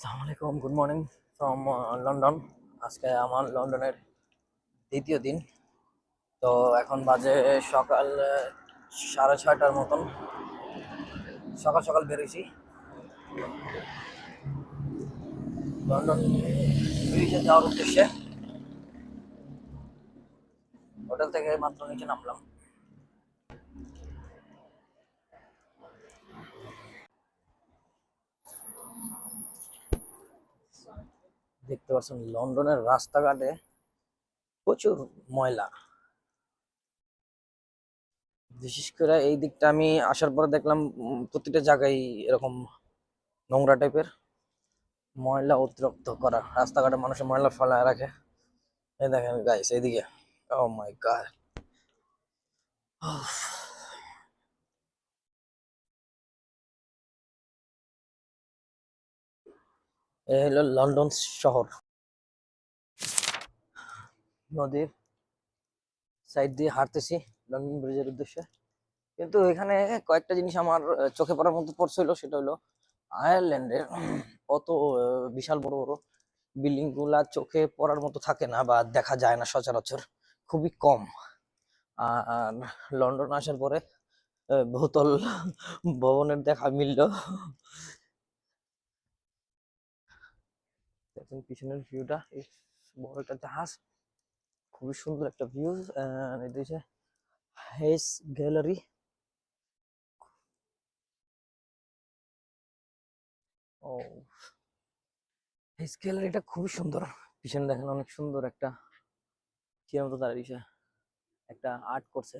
আসসালামু আলাইকুম, good morning from London. আজকে আমার লন্ডনের দ্বিতীয় দিন। তো এখন বাজে সকাল 6:30টার মতন। সকাল সকাল বেরিয়েছি লন্ডন ব্রিজে যাওয়ার উদ্দেশ্যে। হোটেল থেকে মাত্র নিচে নামলাম। দেখতে পাচ্ছেন লন্ডনের রাস্তাঘাটে প্রচুর ময়লা। বিশেষ করে এই দিকটা আমি আসার পরে দেখলাম প্রতিটা জায়গায় এরকম নোংরা টাইপের ময়লা অতিরিক্ত করা। রাস্তাঘাটে মানুষের ময়লা ফেলায় রাখে। এই দেখেন গাইস, এইদিকে, ও মাই গড। এ হলো লন্ডন শহর। নদীর সাইড দিয়ে হাঁটতেছি লন্ডন ব্রিজের উদ্দেশ্যে। কিন্তু এখানে কয়েকটা জিনিস আমার চোখে পড়ার মতো পড়ছিল। সেটা হলো আয়ারল্যান্ডের অত বিশাল বড় বড় বিল্ডিং গুলা চোখে পড়ার মতো থাকে না বা দেখা যায় না সচরাচর, খুবই কম। আর লন্ডন আসার পরে বহুতল ভবনের দেখা মিলল। দেখেন পিছনের ভিউটা, বড় একটা জাহাজ, খুবই সুন্দর একটা ভিউ। এটা হচ্ছে হেস গ্যালারি। ও, হেস গ্যালারিটা খুবই সুন্দর। পিছনে দেখেন অনেক সুন্দর একটা কি মতো দাঁড়িয়েছে, একটা আর্ট করছে।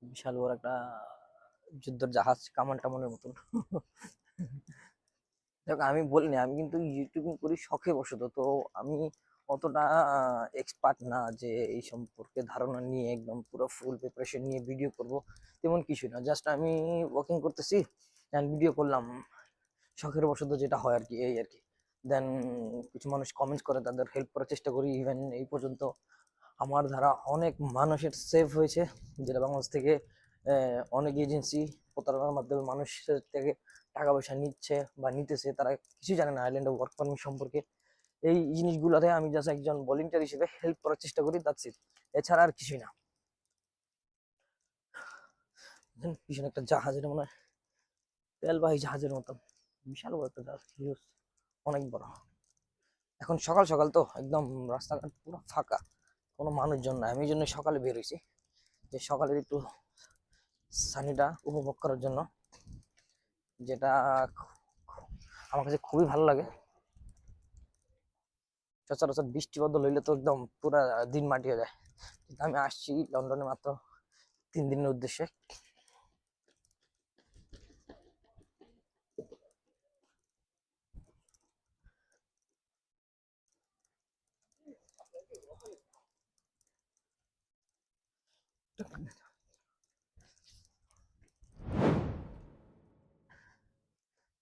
বিশাল বড় একটা যুদ্ধের জাহাজ, কামান টামানের মতন। দেখো, আমি বলিনি, আমি কিন্তু ইউটিউবিং করি শখে বশত। তো আমি অতটা এক্সপার্ট না যে এই সম্পর্কে ধারণা নিয়ে একদম পুরো ফুল প্রিপারেশন নিয়ে ভিডিও করব, তেমন কিছু না। জাস্ট আমি ওয়াকিং করতেছি অ্যান্ড ভিডিও করলাম শখের বশত, যেটা হয় আর কি, এই আর কি। দেন কিছু মানুষ কমেন্টস করে, তাদের হেল্প করার চেষ্টা করি। ইভেন এই পর্যন্ত আমার দ্বারা অনেক মানুষের সেভ হয়েছে, যেটা বাংলাদেশ থেকে অনেক এজেন্সি প্রতারণার মাধ্যমে মানুষের থেকে টাকা পয়সা নিচ্ছে বা নিতেছে। তারা কিছু জানে না আইল্যান্ডে ওয়ার্ক পারমিট সম্পর্কে। এই জিনিসগুলোতে আমি জাস্ট একজন ভলেন্টিয়ার হিসেবে হেল্প করার চেষ্টা করি, দ্যাটস ইট। এছাড়া আর কিছুই না। পিছনে একটা জাহাজের মনে হয় তেলবাহী জাহাজের মতন বিশাল বড় একটা জাহাজ, হিউজ, অনেক বড়। এখন সকাল সকাল তো একদম রাস্তাঘাট পুরো ফাঁকা, কোনো মানুষজন নাই। আমি এই জন্য সকালে বের হয়েছি, যে সকালের একটু সানিটা উপভোগ করার জন্য, যেটা আমার কাছে খুবই ভালো লাগে। সচরাচর বৃষ্টি বদল হইলে তো একদম পুরা দিন মাটি হয়ে যায়। কিন্তু আমি আসছি লন্ডনে মাত্র 3 দিনের উদ্দেশ্যে।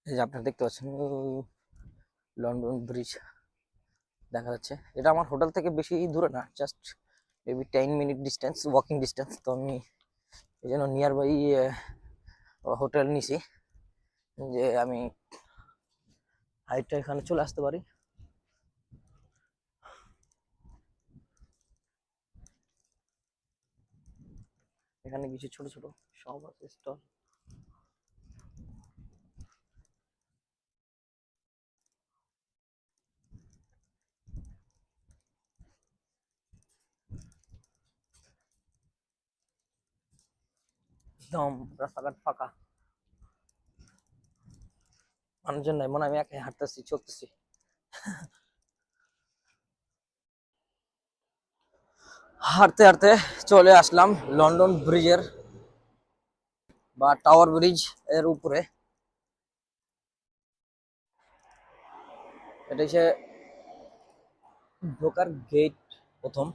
এই যে আপনারা দেখতে পাচ্ছেন লন্ডন ব্রিজ দেখা যাচ্ছে। এটা আমার হোটেল থেকে বেশি দূরে না, just maybe 10 minute distance, walking distance. তো আমি এই জন্য নিয়ার বাই হোটেল নিছি, যে আমি হাইটটা এখানে চলে আসতে পারি। এখানে কিছু ছোট ছোট শপ আছে, স্টল। একদম রাস্তাঘাট ফাঁকা, মানুষজন নাই, মনে হয় আমি একাই হাঁটতেছি, চলতেছি। হাঁটতে হাঁটতে চলে আসলাম লন্ডন ব্রিজের বা টাওয়ার ব্রিজ এর উপরে। এটা হচ্ছে ঢোকার গেট প্রথম।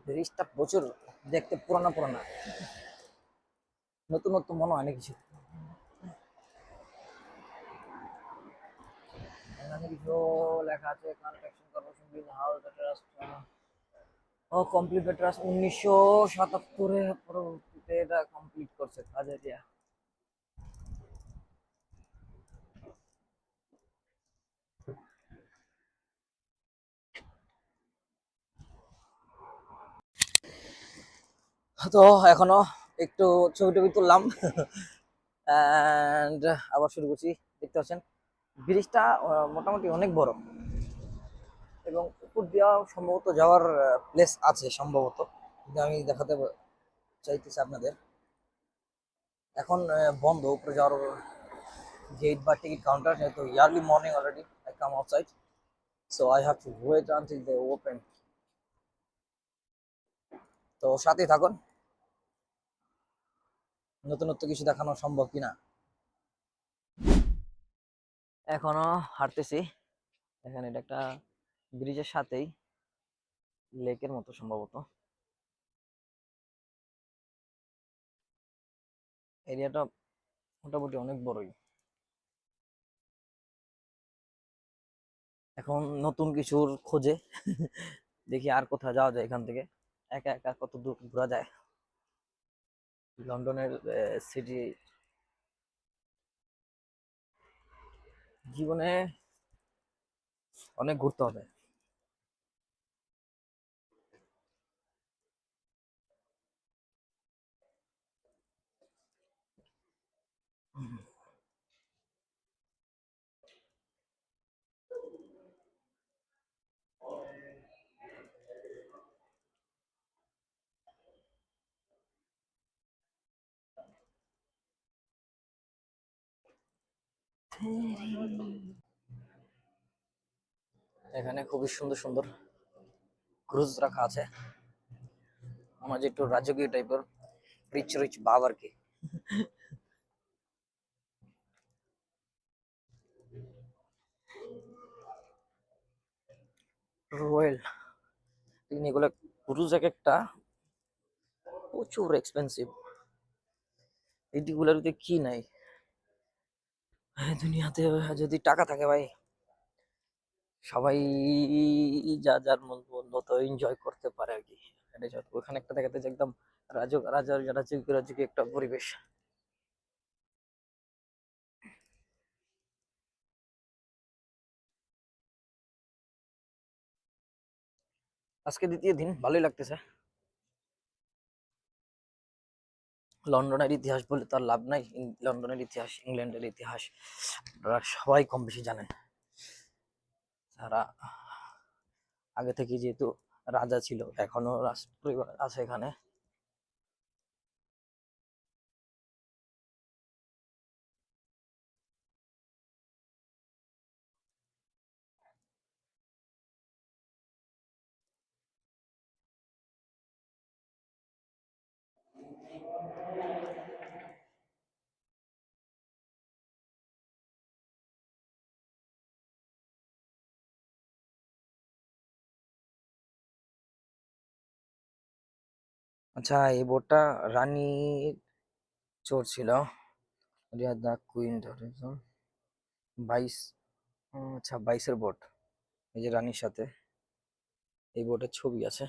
ব্রিজটা প্রচুর দেখতে পুরানো পুরানো, নতুনত্ব মনে হয় না কিছু। এখানে কিছু লেখা আছে, কনস্ট্রাকশন কর্পোরেশন গ্রিন হাউস ও কমপ্লিট ট্রাস 1977-এ পরবর্তীতে এটা কমপ্লিট করছে কাজ এরিয়া। তো এখনো একটু ছবি টবি তুললাম অ্যান্ড আবার শুরু করছি। দেখতে পাচ্ছেন ব্রিজটা মোটামুটি অনেক বড়, এবং উপর দিয়া সম্ভবত যাওয়ার প্লেস আছে সম্ভবত, কিন্তু আমি দেখাতে চাইতেছি আপনাদের। এখন বন্ধ উপরে যাওয়ার গেট বা টিকিট কাউন্টার, যেহেতু early morning already I come outside, so I have to wait until they open. তো সাথেই থাকুন, নতুনত্ব কিছু দেখানো সম্ভব কিনা। এখনো হাঁটতেছি, এখানে এটা একটা ব্রিজের সাথেই লেকের মতো সম্ভবত। এরিয়াটা মোটামুটি অনেক বড়ই। এখন নতুন কিছুর খোঁজে দেখি আর কোথাও যাওয়া যায় এখান থেকে, একা একা কত দূর ঘোরা যায়। লন্ডনের সিটি জীবনে অনেক ঘুরতে হবে। এখানে খুবই সুন্দর সুন্দর ক্রুজ রাখা আছে, আমার যে একটু রাজকীয় টাইপের রিচ রিচ ভাব আর কি। রয়্যাল এগুলো ক্রুজ এক একটা প্রচুর এক্সপেন্সিভ। এইগুলোর কি নাই দুনিয়াতে, যদি টাকা থাকে ভাই সবাই যা যার মতো এনজয় করতে পারে আর কি। ওখানে একটা দেখাতে যে একদম রাজার রাজকীয় রাজকীয় একটা পরিবেশ। আজকে দ্বিতীয় দিন, ভালোই লাগতেছে। লন্ডনের ইতিহাস বলে তার লাভ নাই, লন্ডনের ইতিহাস ইংল্যান্ডের ইতিহাস আপনারা সবাই কম বেশি জানেন। তারা আগে থেকে যেহেতু রাজা ছিল, এখনো রাজ পরিবার আছে এখানে। আচ্ছা, এই বোটটা রানী চোর ছিল, দা কুইন বাইশ। আচ্ছা, 22-এর বোট, এই যে রানীর সাথে এই বোটের ছবি আছে।